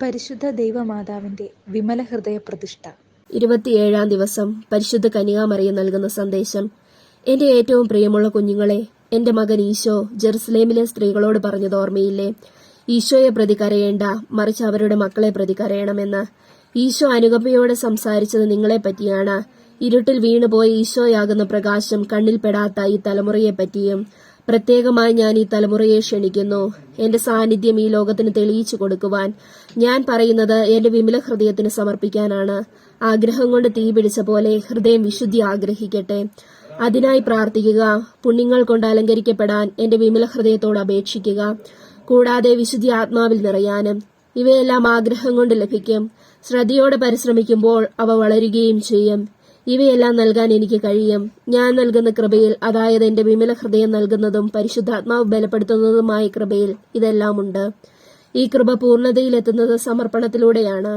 പരിശുദ്ധ ദൈവമാതാവിന്റെ വിമല ഹൃദയ പ്രതിഷ്ഠ. 27-ാം ദിവസം പരിശുദ്ധ കന്യകാമറിയം നൽകുന്ന സന്ദേശം. എന്റെ ഏറ്റവും പ്രിയമുള്ള കുഞ്ഞുങ്ങളെ, എന്റെ മകൻ ഈശോ ജെറുസലേമിലെ സ്ത്രീകളോട് പറഞ്ഞത് ഓർമ്മയില്ലേ? ഈശോയെ പ്രതി കരയേണ്ട, മറിച്ച് അവരുടെ മക്കളെ പ്രതി കരയണമെന്ന്. ഈശോ അനുകമ്പയോടെ സംസാരിച്ചത് നിങ്ങളെ പറ്റിയാണ്. ഇരുട്ടിൽ വീണുപോയ ഈശോയാകുന്ന പ്രകാശം കണ്ണിൽപ്പെടാത്ത ഈ തലമുറയെപ്പറ്റിയും. പ്രത്യേകമായി ഞാൻ ഈ തലമുറയെ ക്ഷണിക്കുന്നു, എന്റെ സാന്നിധ്യം ഈ ലോകത്തിന് തെളിയിച്ചു കൊടുക്കുവാൻ. ഞാൻ പറയുന്നത് എന്റെ വിമല ഹൃദയത്തിന് സമർപ്പിക്കാനാണ്. ആഗ്രഹം കൊണ്ട് തീ പിടിച്ച പോലെ ഹൃദയം വിശുദ്ധി ആഗ്രഹിക്കട്ടെ. അതിനായി പ്രാർത്ഥിക്കുക. പുണ്യങ്ങൾ കൊണ്ട് അലങ്കരിക്കപ്പെടാൻ എന്റെ വിമല ഹൃദയത്തോട് അപേക്ഷിക്കുക. കൂടാതെ വിശുദ്ധി ആത്മാവിൽ നിറയാനും. ഇവയെല്ലാം ആഗ്രഹം കൊണ്ട് ലഭിക്കും. ശ്രദ്ധയോടെ പരിശ്രമിക്കുമ്പോൾ അവ വളരുകയും ചെയ്യും. ഇവയെല്ലാം നൽകാൻ എനിക്ക് കഴിയും. ഞാൻ നൽകുന്ന കൃപയിൽ, അതായത് എന്റെ വിമല ഹൃദയം നൽകുന്നതും പരിശുദ്ധാത്മാവ് ബലപ്പെടുത്തുന്നതുമായ കൃപയിൽ ഇതെല്ലാമുണ്ട്. ഈ കൃപ പൂർണ്ണതയിലെത്തുന്നത് സമർപ്പണത്തിലൂടെയാണ്.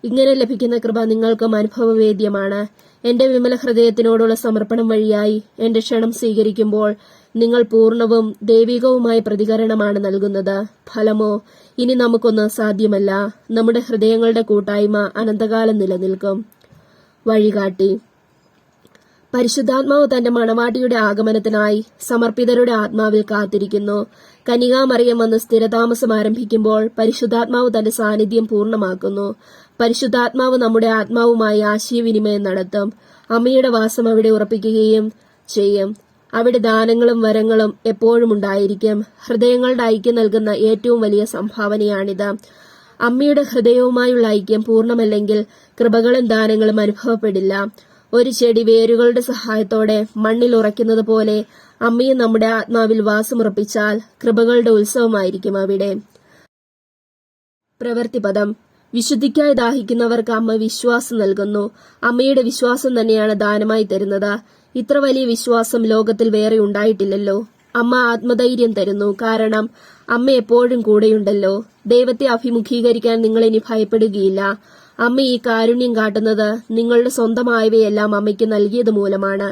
ഇങ്ങനെ ലഭിക്കുന്ന കൃപ നിങ്ങൾക്കും അനുഭവവേദ്യമാണ്. എന്റെ വിമല ഹൃദയത്തിനോടുള്ള സമർപ്പണം വഴിയായി എന്റെ ക്ഷണം സ്വീകരിക്കുമ്പോൾ നിങ്ങൾ പൂർണ്ണവും ദൈവികവുമായ പ്രതികരണമാണ് നൽകുന്നത്. ഫലമോ ഇനി നമുക്കൊന്നും സാധ്യമല്ല. നമ്മുടെ ഹൃദയങ്ങളുടെ കൂട്ടായ്മ അനന്തകാലം നിലനിൽക്കും. വഴികാട്ടി. പരിശുദ്ധാത്മാവ് തന്റെ മണവാട്ടിയുടെ ആഗമനത്തിനായി സമർപ്പിതരുടെ ആത്മാവിൽ കാത്തിരിക്കുന്നു. കന്യകാമറിയം വന്ന് സ്ഥിരതാമസം ആരംഭിക്കുമ്പോൾ പരിശുദ്ധാത്മാവ് തന്റെ സാന്നിധ്യം പൂർണ്ണമാക്കുന്നു. പരിശുദ്ധാത്മാവ് നമ്മുടെ ആത്മാവുമായി ആശയവിനിമയം നടത്തും. അമ്മയുടെ വാസം അവിടെ ഉറപ്പിക്കുകയും ചെയ്യും. അവിടെ ദാനങ്ങളും വരങ്ങളും എപ്പോഴും ഉണ്ടായിരിക്കും. ഹൃദയങ്ങളുടെ ഐക്യം നൽകുന്ന ഏറ്റവും വലിയ സംഭാവനയാണിത്. അമ്മയുടെ ഹൃദയവുമായുള്ള ഐക്യം പൂർണ്ണമല്ലെങ്കിൽ കൃപകളും ദാനങ്ങളും അനുഭവപ്പെടില്ല. ഒരു ചെടി വേരുകളുടെ സഹായത്തോടെ മണ്ണിൽ ഉറയ്ക്കുന്നത് പോലെ അമ്മയെ നമ്മുടെ ആത്മാവിൽ വാസമുറപ്പിച്ചാൽ കൃപകളുടെ ഉത്സവമായിരിക്കും അവിടെ. പ്രവൃത്തിപദം. വിശുദ്ധിക്കായി ദാഹിക്കുന്നവർക്ക് അമ്മ വിശ്വാസം നൽകുന്നു. അമ്മയുടെ വിശ്വാസം തന്നെയാണ് ദാനമായി തരുന്നത്. ഇത്ര വലിയ വിശ്വാസം ലോകത്തിൽ വേറെ ഉണ്ടായിട്ടില്ലല്ലോ. അമ്മ ആത്മധൈര്യം തരുന്നു. കാരണം അമ്മ എപ്പോഴും കൂടെയുണ്ടല്ലോ. ദൈവത്തെ അഭിമുഖീകരിക്കാൻ നിങ്ങൾ ഇനി ഭയപ്പെടുകയില്ല. അമ്മ ഈ കാരുണ്യം കാട്ടുന്നത് നിങ്ങളുടെ സ്വന്തമായവയെല്ലാം അമ്മയ്ക്ക് നൽകിയത് മൂലമാണ്.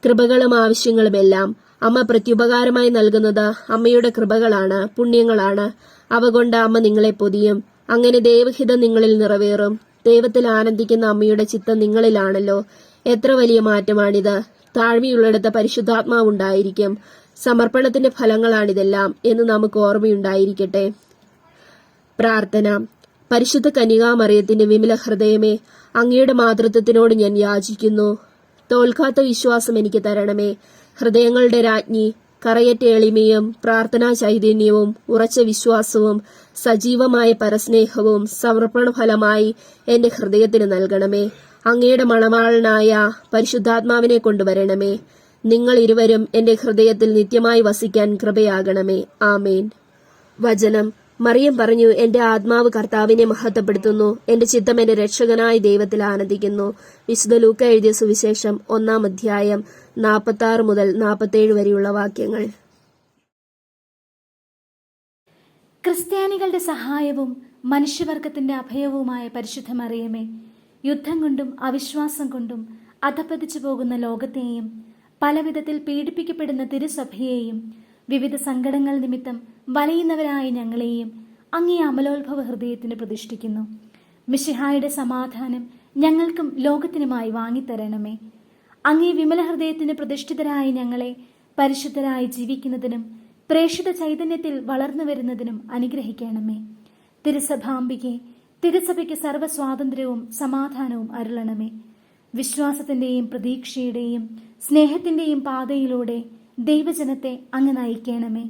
കൃപകളും ആവശ്യങ്ങളുമെല്ലാം അമ്മ പ്രത്യുപകാരമായി നൽകുന്നത് അമ്മയുടെ കൃപകളാണ്, പുണ്യങ്ങളാണ്. അവ കൊണ്ട് അമ്മ നിങ്ങളെ പൊതിയും. അങ്ങനെ ദൈവഹിതം നിങ്ങളിൽ നിറവേറും. ദൈവത്തിൽ ആനന്ദിക്കുന്ന അമ്മയുടെ ചിത്തം നിങ്ങളിലാണല്ലോ. എത്ര വലിയ മാറ്റമാണിത്! താഴ്മയുള്ളിടത്ത് പരിശുദ്ധാത്മാവുണ്ടായിരിക്കും. സമർപ്പണത്തിന്റെ ഫലങ്ങളാണിതെല്ലാം എന്ന് നമുക്ക് ഓർമ്മയുണ്ടായിരിക്കട്ടെ. പ്രാർത്ഥന. പരിശുദ്ധ കന്യകാമറിയത്തിന്റെ വിമല ഹൃദയമേ, അങ്ങയുടെ മാതൃത്വത്തിനോട് ഞാൻ യാചിക്കുന്നു. തോൽക്കാത്ത വിശ്വാസം എനിക്ക് തരണമേ. ഹൃദയങ്ങളുടെ രാജ്ഞി, കറയറ്റ എളിമയും പ്രാർത്ഥനാ ചൈതന്യവും ഉറച്ച വിശ്വാസവും സജീവമായ പരസ്നേഹവും സമർപ്പണ ഫലമായി എന്റെ ഹൃദയത്തിന് നൽകണമേ. അങ്ങയുടെ മണവാളനായ പരിശുദ്ധാത്മാവിനെ കൊണ്ടുവരണമേ. നിങ്ങൾ ഇരുവരും എന്റെ ഹൃദയത്തിൽ നിത്യമായി വസിക്കാൻ കൃപയാകണമേ. ആമേൻ. വചനം. മറിയം പറഞ്ഞു, എന്റെ ആത്മാവ് കർത്താവിനെ മഹത്വപ്പെടുത്തുന്നു. എന്റെ ചിത്തം എന്റെ രക്ഷകനായ ദൈവത്തിൽ ആനന്ദിക്കുന്നു. വിശുദ്ധ ലൂക്ക എഴുതിയ സുവിശേഷം 1-ാം അധ്യായം 46 മുതൽ 47 വരെയുള്ള വാക്യങ്ങൾ. ക്രിസ്ത്യാനികളുടെ സഹായവും മനുഷ്യവർഗത്തിന്റെ അഭയവുമായ പരിശുദ്ധ മറിയമേ, യുദ്ധം കൊണ്ടും അവിശ്വാസം കൊണ്ടും അധപ്പതിച്ചു പോകുന്ന ലോകത്തെയും പലവിധത്തിൽ പീഡിപ്പിക്കപ്പെടുന്ന തിരുസഭയെയും വിവിധ സങ്കടങ്ങൾ നിമിത്തം വലയുന്നവരായ ഞങ്ങളെയും അങ്ങേ അമലോത്ഭവ ഹൃദയത്തിന് പ്രതിഷ്ഠിക്കുന്നു. മിശിഹായുടെ സമാധാനം ഞങ്ങൾക്കും ലോകത്തിനുമായി വാങ്ങിത്തരണമേ. അങ്ങേ വിമല ഹൃദയത്തിന് പ്രതിഷ്ഠിതരായ ഞങ്ങളെ പരിശുദ്ധരായി ജീവിക്കുന്നതിനും പ്രേക്ഷിത ചൈതന്യത്തിൽ വളർന്നു വരുന്നതിനും അനുഗ്രഹിക്കണമേ. തിരുസഭാംബികെ, തിരുസഭയ്ക്ക് സർവ്വസ്വാതന്ത്ര്യവും സമാധാനവും അരുളണമേ. വിശ്വാസത്തിന്റെയും പ്രതീക്ഷയുടെയും സ്നേഹത്തിന്റെയും പാതയിലൂടെ ദൈവജനത്തെ അങ്ങ് നയിക്കണമേ.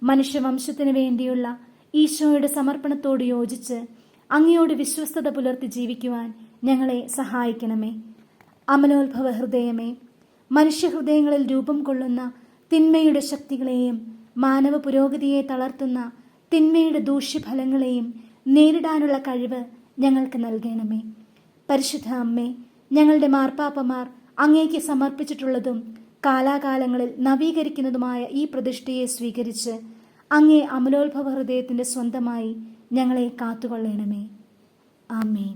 മനുഷ്യവംശത്തിനു വേണ്ടിയുള്ള ഈശോയുടെ സമർപ്പണത്തോട് യോജിച്ച് അങ്ങയോട് വിശ്വസ്തത പുലർത്തി ജീവിക്കുവാൻ ഞങ്ങളെ സഹായിക്കണമേ. അമലോത്ഭവ ഹൃദയമേ, മനുഷ്യഹൃദയങ്ങളിൽ രൂപം കൊള്ളുന്ന തിന്മയുടെ ശക്തികളെയും മാനവ പുരോഗതിയെ തളർത്തുന്ന തിന്മയുടെ ദൂഷ്യഫലങ്ങളെയും നേരിടാനുള്ള കഴിവ് ഞങ്ങൾക്ക് നൽകണമേ. പരിശുദ്ധ അമ്മേ, ഞങ്ങളുടെ മാർപ്പാപ്പമാർ അങ്ങേക്ക് സമർപ്പിച്ചിട്ടുള്ളതും കാലാകാലങ്ങളിൽ നവീകരിക്കുന്നതുമായ ഈ പ്രതിഷ്ഠയെ സ്വീകരിച്ച് അങ്ങേ അമലോത്ഭവ ഹൃദയത്തിന്റെ സ്വന്തമായി ഞങ്ങളെ കാത്തുകൊള്ളണമേ. ആമേൻ.